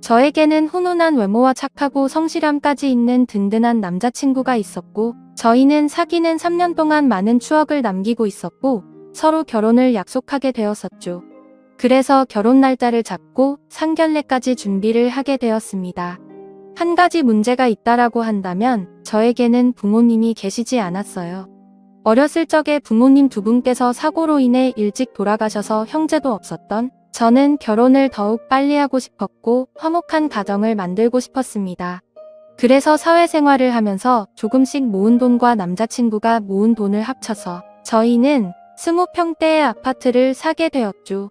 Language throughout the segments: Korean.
저에게는 훈훈한 외모와 착하고 성실함까지 있는 든든한 남자친구가 있었고, 저희는 사귀는 3년 동안 많은 추억을 남기고 있었고, 서로 결혼을 약속하게 되었었죠. 그래서 결혼 날짜를 잡고 상견례까지 준비를 하게 되었습니다. 한 가지 문제가 있다라고 한다면 저에게는 부모님이 계시지 않았어요. 어렸을 적에 부모님 두 분께서 사고로 인해 일찍 돌아가셔서 형제도 없었던 저는 결혼을 더욱 빨리 하고 싶었고 화목한 가정을 만들고 싶었습니다. 그래서 사회생활을 하면서 조금씩 모은 돈과 남자친구가 모은 돈을 합쳐서 저희는 20평대의 아파트를 사게 되었죠.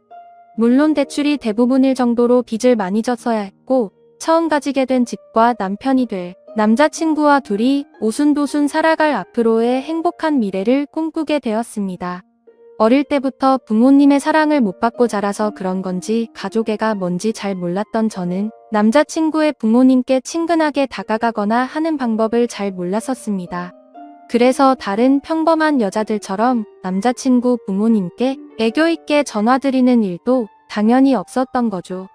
물론 대출이 대부분일 정도로 빚을 많이 졌어야 했고 처음 가지게 된 집과 남편이 될 남자친구와 둘이 오순도순 살아갈 앞으로의 행복한 미래를 꿈꾸게 되었습니다. 어릴 때부터 부모님의 사랑을 못 받고 자라서 그런 건지 가족애가 뭔지 잘 몰랐던 저는 남자친구의 부모님께 친근하게 다가가거나 하는 방법을 잘 몰랐었습니다. 그래서 다른 평범한 여자들처럼 남자친구 부모님께 애교 있게 전화드리는 일도 당연히 없었던 거죠.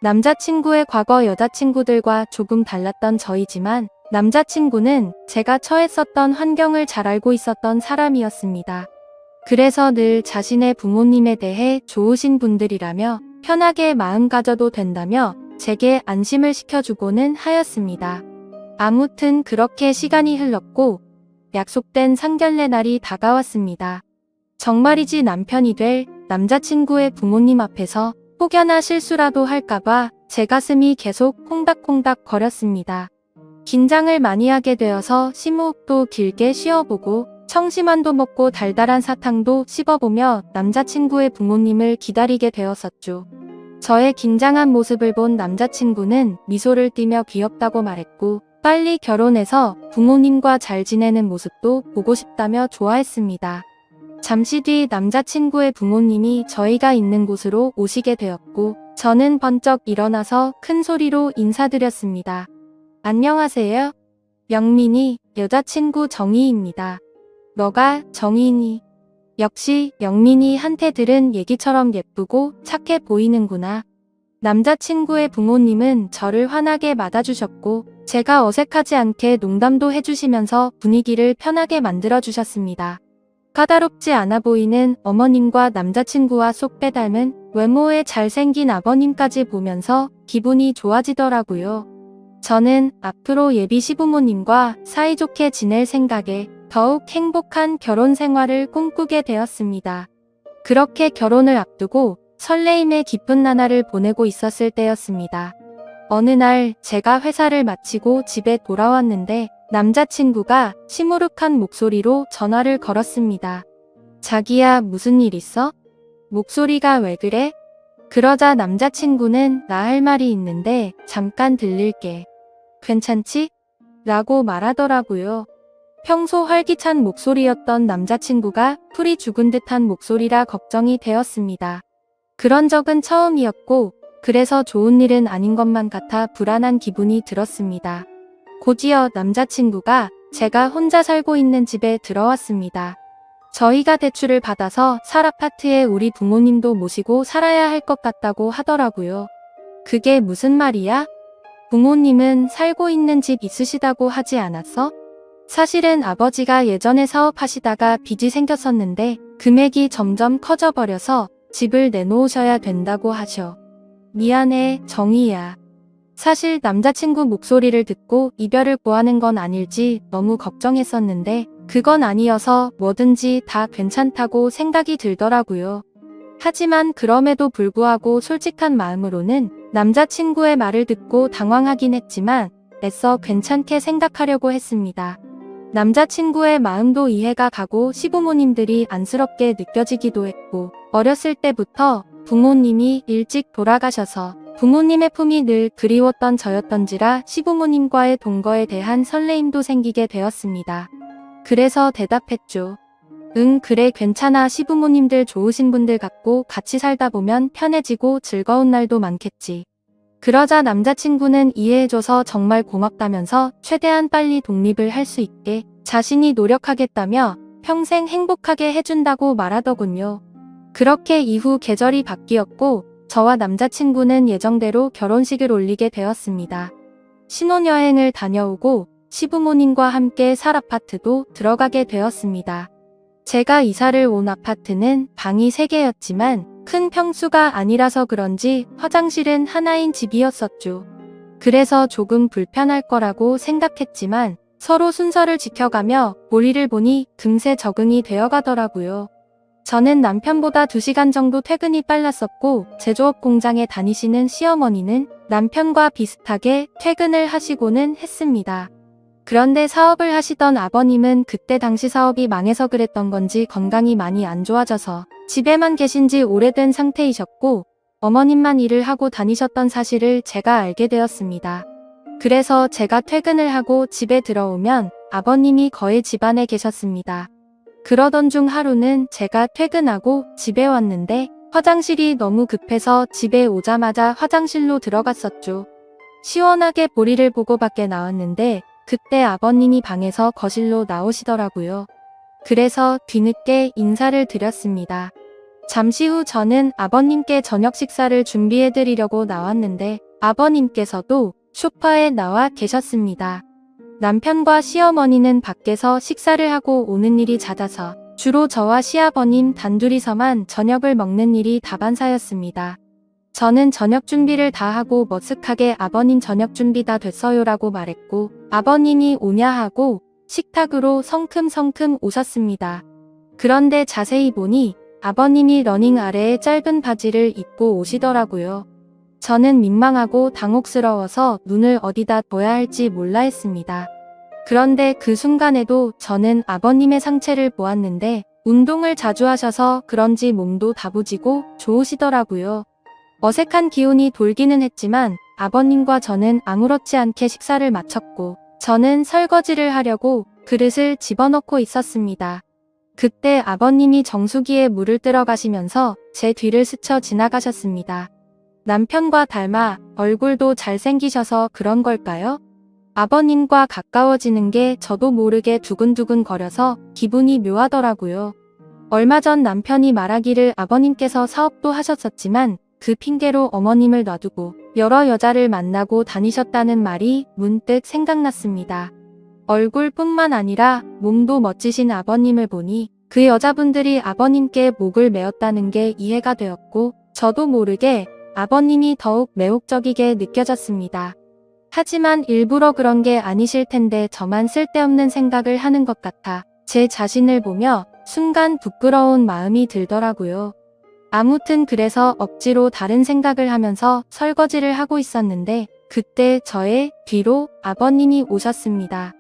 남자친구의 과거 여자친구들과 조금 달랐던 저이지만 남자친구는 제가 처했었던 환경을 잘 알고 있었던 사람이었습니다. 그래서 늘 자신의 부모님에 대해 좋으신 분들이라며 편하게 마음 가져도 된다며 제게 안심을 시켜주고는 하였습니다. 아무튼 그렇게 시간이 흘렀고 약속된 상견례 날이 다가왔습니다. 정말이지 남편이 될 남자친구의 부모님 앞에서 혹여나 실수라도 할까봐 제 가슴이 계속 콩닥콩닥 거렸습니다. 긴장을 많이 하게 되어서 심호흡도 길게 쉬어보고 청심환도 먹고 달달한 사탕도 씹어보며 남자친구의 부모님을 기다리게 되었었죠. 저의 긴장한 모습을 본 남자친구는 미소를 띠며 귀엽다고 말했고 빨리 결혼해서 부모님과 잘 지내는 모습도 보고 싶다며 좋아했습니다. 잠시 뒤 남자친구의 부모님이 저희가 있는 곳으로 오시게 되었고 저는 번쩍 일어나서 큰 소리로 인사드렸습니다. 안녕하세요. 영민이, 여자친구 정희입니다. 너가 정희니? 역시 영민이한테 들은 얘기처럼 예쁘고 착해 보이는구나. 남자친구의 부모님은 저를 환하게 맞아주셨고 제가 어색하지 않게 농담도 해주시면서 분위기를 편하게 만들어주셨습니다. 까다롭지 않아 보이는 어머님과 남자친구와 쏙 빼닮은 외모에 잘생긴 아버님까지 보면서 기분이 좋아지더라고요. 저는 앞으로 예비 시부모님과 사이좋게 지낼 생각에 더욱 행복한 결혼 생활을 꿈꾸게 되었습니다. 그렇게 결혼을 앞두고 설레임의 깊은 나날을 보내고 있었을 때였습니다. 어느 날 제가 회사를 마치고 집에 돌아왔는데 남자친구가 시무룩한 목소리로 전화를 걸었습니다. 자기야, 무슨 일 있어? 목소리가 왜 그래? 그러자 남자친구는 나 할 말이 있는데 잠깐 들릴게. 괜찮지? 라고 말하더라고요. 평소 활기찬 목소리였던 남자친구가 풀이 죽은 듯한 목소리라 걱정이 되었습니다. 그런 적은 처음이었고 그래서 좋은 일은 아닌 것만 같아 불안한 기분이 들었습니다. 곧이어 남자친구가 제가 혼자 살고 있는 집에 들어왔습니다. 저희가 대출을 받아서 살 아파트에 우리 부모님도 모시고 살아야 할 것 같다고 하더라고요. 그게 무슨 말이야? 부모님은 살고 있는 집 있으시다고 하지 않았어? 사실은 아버지가 예전에 사업하시다가 빚이 생겼었는데 금액이 점점 커져버려서 집을 내놓으셔야 된다고 하셔. 미안해, 정희야. 사실 남자친구 목소리를 듣고 이별을 고하는 건 아닐지 너무 걱정했었는데 그건 아니어서 뭐든지 다 괜찮다고 생각이 들더라고요. 하지만 그럼에도 불구하고 솔직한 마음으로는 남자친구의 말을 듣고 당황하긴 했지만 애써 괜찮게 생각하려고 했습니다. 남자친구의 마음도 이해가 가고 시부모님들이 안쓰럽게 느껴지기도 했고 어렸을 때부터 부모님이 일찍 돌아가셔서 부모님의 품이 늘 그리웠던 저였던지라 시부모님과의 동거에 대한 설레임도 생기게 되었습니다. 그래서 대답했죠. 응, 그래, 괜찮아. 시부모님들 좋으신 분들 같고 같이 살다 보면 편해지고 즐거운 날도 많겠지. 그러자 남자친구는 이해해줘서 정말 고맙다면서 최대한 빨리 독립을 할 수 있게 자신이 노력하겠다며 평생 행복하게 해준다고 말하더군요. 그렇게 이후 계절이 바뀌었고 저와 남자친구는 예정대로 결혼식을 올리게 되었습니다. 신혼여행을 다녀오고 시부모님과 함께 살 아파트도 들어가게 되었습니다. 제가 이사를 온 아파트는 방이 3개였지만 큰 평수가 아니라서 그런지 화장실은 하나인 집이었었죠. 그래서 조금 불편할 거라고 생각했지만 서로 순서를 지켜가며 볼일을 보니 금세 적응이 되어가더라고요. 저는 남편보다 2시간 정도 퇴근이 빨랐었고 제조업 공장에 다니시는 시어머니는 남편과 비슷하게 퇴근을 하시고는 했습니다. 그런데 사업을 하시던 아버님은 그때 당시 사업이 망해서 그랬던 건지 건강이 많이 안 좋아져서 집에만 계신 지 오래된 상태이셨고 어머님만 일을 하고 다니셨던 사실을 제가 알게 되었습니다. 그래서 제가 퇴근을 하고 집에 들어오면 아버님이 거의 집안에 계셨습니다. 그러던 중 하루는 제가 퇴근하고 집에 왔는데 화장실이 너무 급해서 집에 오자마자 화장실로 들어갔었죠. 시원하게 볼일을 보고 밖에 나왔는데 그때 아버님이 방에서 거실로 나오시더라고요. 그래서 뒤늦게 인사를 드렸습니다. 잠시 후 저는 아버님께 저녁 식사를 준비해드리려고 나왔는데 아버님께서도 소파에 나와 계셨습니다. 남편과 시어머니는 밖에서 식사를 하고 오는 일이 잦아서 주로 저와 시아버님 단둘이서만 저녁을 먹는 일이 다반사였습니다. 저는 저녁 준비를 다 하고 머쓱하게 아버님 저녁 준비 다 됐어요라고 말했고 아버님이 오냐 하고 식탁으로 성큼성큼 오셨습니다. 그런데 자세히 보니 아버님이 러닝 아래에 짧은 바지를 입고 오시더라고요. 저는 민망하고 당혹스러워서 눈을 어디다 둬야 할지 몰라 했습니다. 그런데 그 순간에도 저는 아버님의 상체를 보았는데 운동을 자주 하셔서 그런지 몸도 다부지고 좋으시더라고요. 어색한 기운이 돌기는 했지만 아버님과 저는 아무렇지 않게 식사를 마쳤고 저는 설거지를 하려고 그릇을 집어넣고 있었습니다. 그때 아버님이 정수기에 물을 뜨러 가시면서 제 뒤를 스쳐 지나가셨습니다. 남편과 닮아 얼굴도 잘생기셔서 그런 걸까요? 아버님과 가까워지는 게 저도 모르게 두근두근 거려서 기분이 묘하더라고요. 얼마 전 남편이 말하기를 아버님께서 사업도 하셨었지만 그 핑계로 어머님을 놔두고 여러 여자를 만나고 다니셨다는 말이 문득 생각났습니다. 얼굴뿐만 아니라 몸도 멋지신 아버님을 보니 그 여자분들이 아버님께 목을 메었다는 게 이해가 되었고 저도 모르게 아버님이 더욱 매혹적이게 느껴졌습니다. 하지만 일부러 그런 게 아니실 텐데 저만 쓸데없는 생각을 하는 것 같아 제 자신을 보며 순간 부끄러운 마음이 들더라고요. 아무튼 그래서 억지로 다른 생각을 하면서 설거지를 하고 있었는데 그때 저의 뒤로 아버님이 오셨습니다.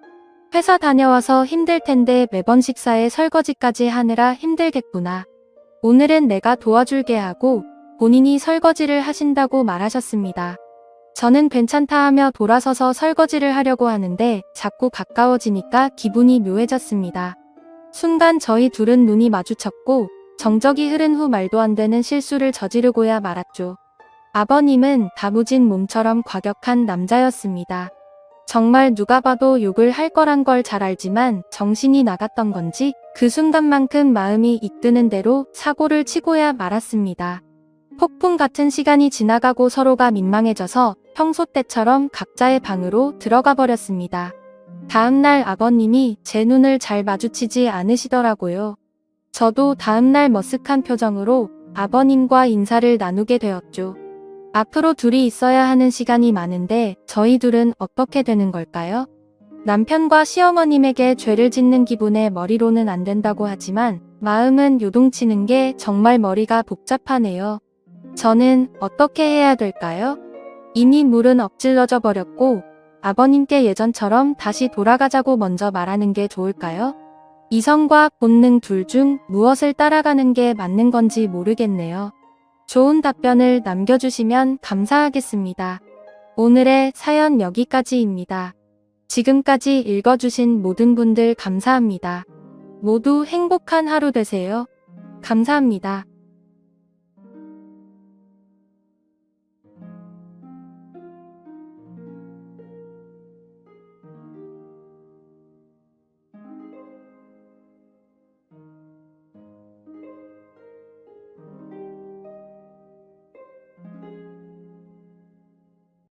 회사 다녀와서 힘들 텐데 매번 식사에 설거지까지 하느라 힘들겠구나. 오늘은 내가 도와줄게 하고 본인이 설거지를 하신다고 말하셨습니다. 저는 괜찮다 하며 돌아서서 설거지를 하려고 하는데 자꾸 가까워지니까 기분이 묘해졌습니다. 순간 저희 둘은 눈이 마주쳤고 정적이 흐른 후 말도 안 되는 실수를 저지르고야 말았죠. 아버님은 다부진 몸처럼 과격한 남자였습니다. 정말 누가 봐도 욕을 할 거란 걸 잘 알지만 정신이 나갔던 건지 그 순간만큼 마음이 이끄는 대로 사고를 치고야 말았습니다. 폭풍 같은 시간이 지나가고 서로가 민망해져서 평소 때처럼 각자의 방으로 들어가 버렸습니다. 다음날 아버님이 제 눈을 잘 마주치지 않으시더라고요. 저도 다음날 머쓱한 표정으로 아버님과 인사를 나누게 되었죠. 앞으로 둘이 있어야 하는 시간이 많은데 저희 둘은 어떻게 되는 걸까요? 남편과 시어머님에게 죄를 짓는 기분에 머리로는 안 된다고 하지만 마음은 요동치는 게 정말 머리가 복잡하네요. 저는 어떻게 해야 될까요? 이미 물은 엎질러져 버렸고 아버님께 예전처럼 다시 돌아가자고 먼저 말하는 게 좋을까요? 이성과 본능 둘 중 무엇을 따라가는 게 맞는 건지 모르겠네요. 좋은 답변을 남겨주시면 감사하겠습니다. 오늘의 사연 여기까지입니다. 지금까지 읽어주신 모든 분들 감사합니다. 모두 행복한 하루 되세요. 감사합니다.